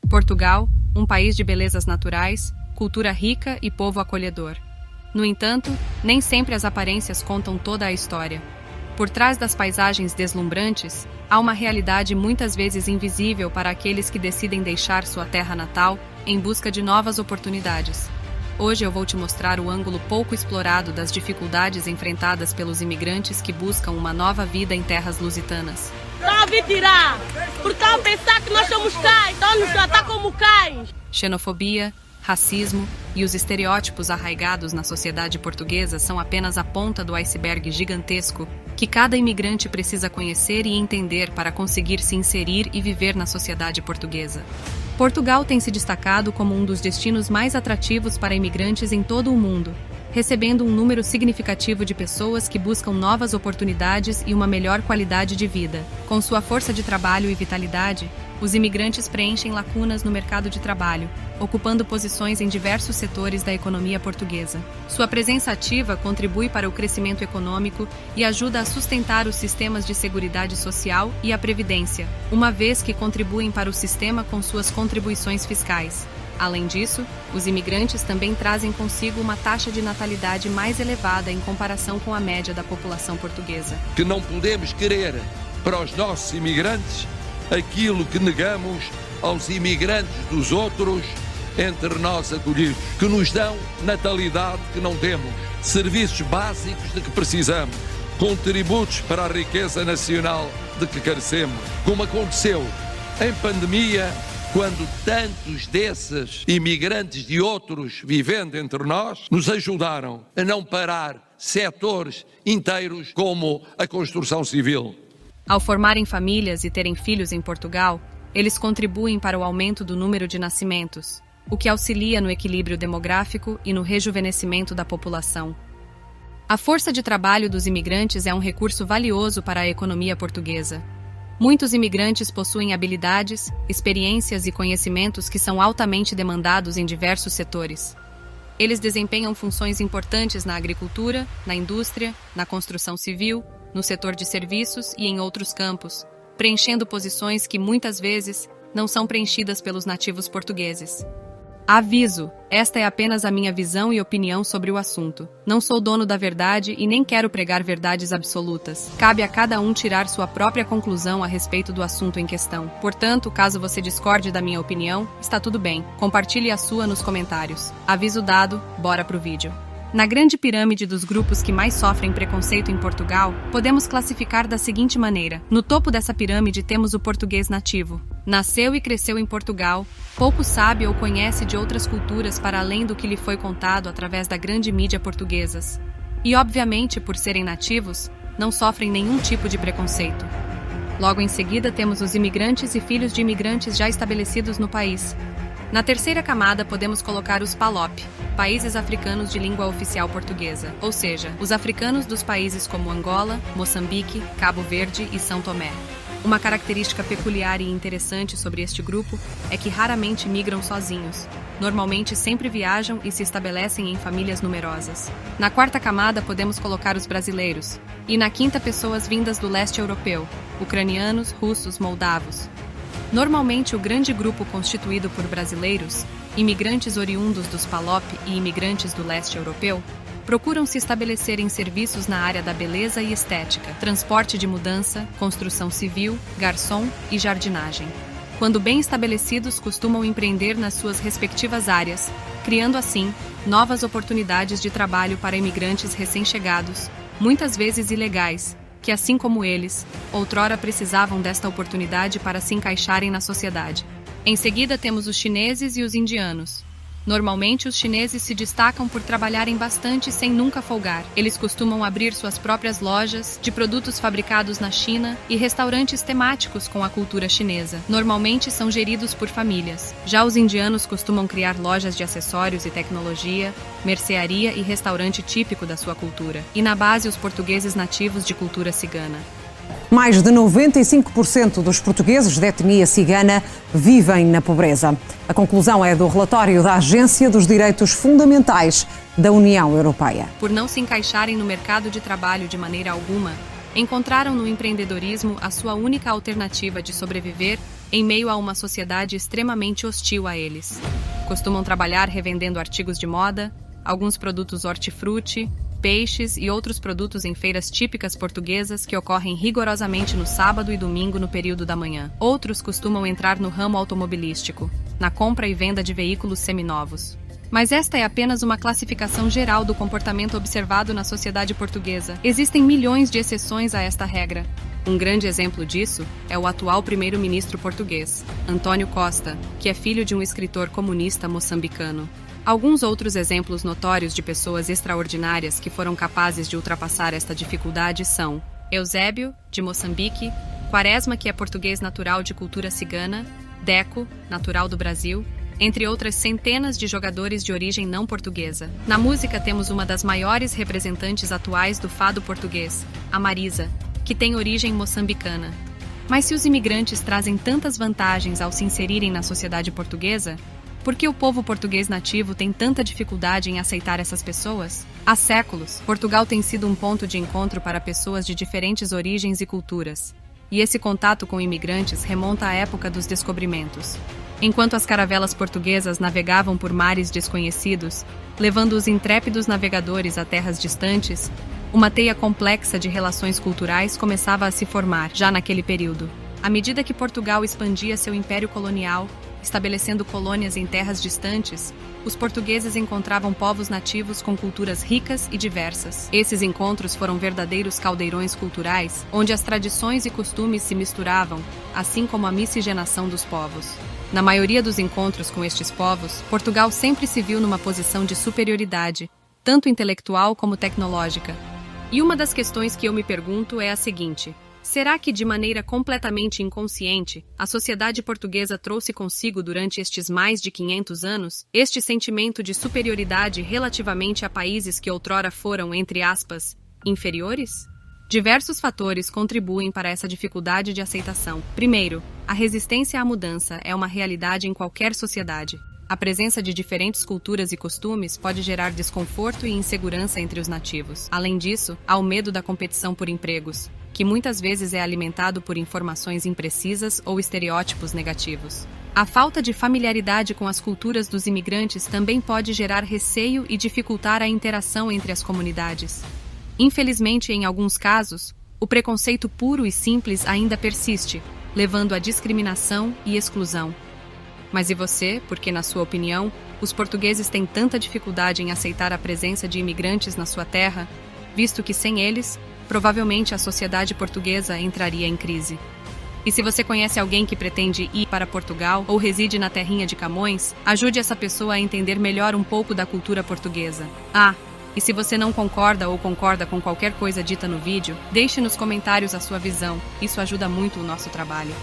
Portugal, um país de belezas naturais, cultura rica e povo acolhedor. No entanto, nem sempre as aparências contam toda a história. Por trás das paisagens deslumbrantes, há uma realidade muitas vezes invisível para aqueles que decidem deixar sua terra natal em busca de novas oportunidades. Hoje eu vou te mostrar o ângulo pouco explorado das dificuldades enfrentadas pelos imigrantes que buscam uma nova vida em terras lusitanas. Estão a vir tirar, porque estão a pensar que nós somos cães, estão a nos tratar como cães. Xenofobia, racismo e os estereótipos arraigados na sociedade portuguesa são apenas a ponta do iceberg gigantesco que cada imigrante precisa conhecer e entender para conseguir se inserir e viver na sociedade portuguesa. Portugal tem se destacado como um dos destinos mais atrativos para imigrantes em todo o mundo, recebendo um número significativo de pessoas que buscam novas oportunidades e uma melhor qualidade de vida. Com sua força de trabalho e vitalidade, os imigrantes preenchem lacunas no mercado de trabalho, ocupando posições em diversos setores da economia portuguesa. Sua presença ativa contribui para o crescimento econômico e ajuda a sustentar os sistemas de seguridade social e a previdência, uma vez que contribuem para o sistema com suas contribuições fiscais. Além disso, os imigrantes também trazem consigo uma taxa de natalidade mais elevada em comparação com a média da população portuguesa. Que não podemos querer para os nossos imigrantes aquilo que negamos aos imigrantes dos outros entre nós acolhidos, que nos dão natalidade que não temos, serviços básicos de que precisamos, contributos para a riqueza nacional de que carecemos, como aconteceu em pandemia, quando tantos desses imigrantes de outros vivendo entre nós nos ajudaram a não parar setores inteiros como a construção civil. Ao formarem famílias e terem filhos em Portugal, eles contribuem para o aumento do número de nascimentos, o que auxilia no equilíbrio demográfico e no rejuvenescimento da população. A força de trabalho dos imigrantes é um recurso valioso para a economia portuguesa. Muitos imigrantes possuem habilidades, experiências e conhecimentos que são altamente demandados em diversos setores. Eles desempenham funções importantes na agricultura, na indústria, na construção civil, no setor de serviços e em outros campos, preenchendo posições que muitas vezes não são preenchidas pelos nativos portugueses. Aviso: esta é apenas a minha visão e opinião sobre o assunto. Não sou dono da verdade e nem quero pregar verdades absolutas. Cabe a cada um tirar sua própria conclusão a respeito do assunto em questão. Portanto, caso você discorde da minha opinião, está tudo bem. Compartilhe a sua nos comentários. Aviso dado, bora pro vídeo. Na grande pirâmide dos grupos que mais sofrem preconceito em Portugal, podemos classificar da seguinte maneira. No topo dessa pirâmide temos o português nativo. Nasceu e cresceu em Portugal, pouco sabe ou conhece de outras culturas para além do que lhe foi contado através da grande mídia portuguesas. E, obviamente, por serem nativos, não sofrem nenhum tipo de preconceito. Logo em seguida temos os imigrantes e filhos de imigrantes já estabelecidos no país. Na terceira camada podemos colocar os PALOP, países africanos de língua oficial portuguesa, ou seja, os africanos dos países como Angola, Moçambique, Cabo Verde e São Tomé. Uma característica peculiar e interessante sobre este grupo é que raramente migram sozinhos. Normalmente sempre viajam e se estabelecem em famílias numerosas. Na quarta camada podemos colocar os brasileiros, e na quinta pessoas vindas do leste europeu, ucranianos, russos, moldavos. Normalmente o grande grupo constituído por brasileiros, imigrantes oriundos dos PALOP e imigrantes do leste europeu, procuram se estabelecer em serviços na área da beleza e estética, transporte de mudança, construção civil, garçom e jardinagem. Quando bem estabelecidos, costumam empreender nas suas respectivas áreas, criando assim novas oportunidades de trabalho para imigrantes recém-chegados, muitas vezes ilegais, que, assim como eles, outrora precisavam desta oportunidade para se encaixarem na sociedade. Em seguida temos os chineses e os indianos. Normalmente, os chineses se destacam por trabalharem bastante sem nunca folgar. Eles costumam abrir suas próprias lojas de produtos fabricados na China e restaurantes temáticos com a cultura chinesa. Normalmente, são geridos por famílias. Já os indianos costumam criar lojas de acessórios e tecnologia, mercearia e restaurante típico da sua cultura. E na base, os portugueses nativos de cultura cigana. Mais de 95% dos portugueses de etnia cigana vivem na pobreza. A conclusão é do relatório da Agência dos Direitos Fundamentais da União Europeia. Por não se encaixarem no mercado de trabalho de maneira alguma, encontraram no empreendedorismo a sua única alternativa de sobreviver em meio a uma sociedade extremamente hostil a eles. Costumam trabalhar revendendo artigos de moda, alguns produtos hortifruti, peixes e outros produtos em feiras típicas portuguesas que ocorrem rigorosamente no sábado e domingo no período da manhã. Outros costumam entrar no ramo automobilístico, na compra e venda de veículos seminovos. Mas esta é apenas uma classificação geral do comportamento observado na sociedade portuguesa. Existem milhões de exceções a esta regra. Um grande exemplo disso é o atual primeiro-ministro português, Antônio Costa, que é filho de um escritor comunista moçambicano. Alguns outros exemplos notórios de pessoas extraordinárias que foram capazes de ultrapassar esta dificuldade são Eusébio, de Moçambique, Quaresma, que é português natural de cultura cigana, Deco, natural do Brasil, entre outras centenas de jogadores de origem não portuguesa. Na música temos uma das maiores representantes atuais do fado português, a Marisa, que tem origem moçambicana. Mas se os imigrantes trazem tantas vantagens ao se inserirem na sociedade portuguesa, por que o povo português nativo tem tanta dificuldade em aceitar essas pessoas? Há séculos, Portugal tem sido um ponto de encontro para pessoas de diferentes origens e culturas. E esse contato com imigrantes remonta à época dos descobrimentos. Enquanto as caravelas portuguesas navegavam por mares desconhecidos, levando os intrépidos navegadores a terras distantes, uma teia complexa de relações culturais começava a se formar, já naquele período. À medida que Portugal expandia seu império colonial, estabelecendo colônias em terras distantes, os portugueses encontravam povos nativos com culturas ricas e diversas. Esses encontros foram verdadeiros caldeirões culturais, onde as tradições e costumes se misturavam, assim como a miscigenação dos povos. Na maioria dos encontros com estes povos, Portugal sempre se viu numa posição de superioridade, tanto intelectual como tecnológica. E uma das questões que eu me pergunto é a seguinte: será que, de maneira completamente inconsciente, a sociedade portuguesa trouxe consigo durante estes mais de 500 anos este sentimento de superioridade relativamente a países que outrora foram, entre aspas, inferiores? Diversos fatores contribuem para essa dificuldade de aceitação. Primeiro, a resistência à mudança é uma realidade em qualquer sociedade. A presença de diferentes culturas e costumes pode gerar desconforto e insegurança entre os nativos. Além disso, há o medo da competição por empregos, que muitas vezes é alimentado por informações imprecisas ou estereótipos negativos. A falta de familiaridade com as culturas dos imigrantes também pode gerar receio e dificultar a interação entre as comunidades. Infelizmente, em alguns casos, o preconceito puro e simples ainda persiste, levando à discriminação e exclusão. Mas e você, porque, na sua opinião, os portugueses têm tanta dificuldade em aceitar a presença de imigrantes na sua terra, visto que sem eles, provavelmente a sociedade portuguesa entraria em crise? E se você conhece alguém que pretende ir para Portugal ou reside na terrinha de Camões, ajude essa pessoa a entender melhor um pouco da cultura portuguesa. E se você não concorda ou concorda com qualquer coisa dita no vídeo, deixe nos comentários a sua visão. Isso ajuda muito o nosso trabalho.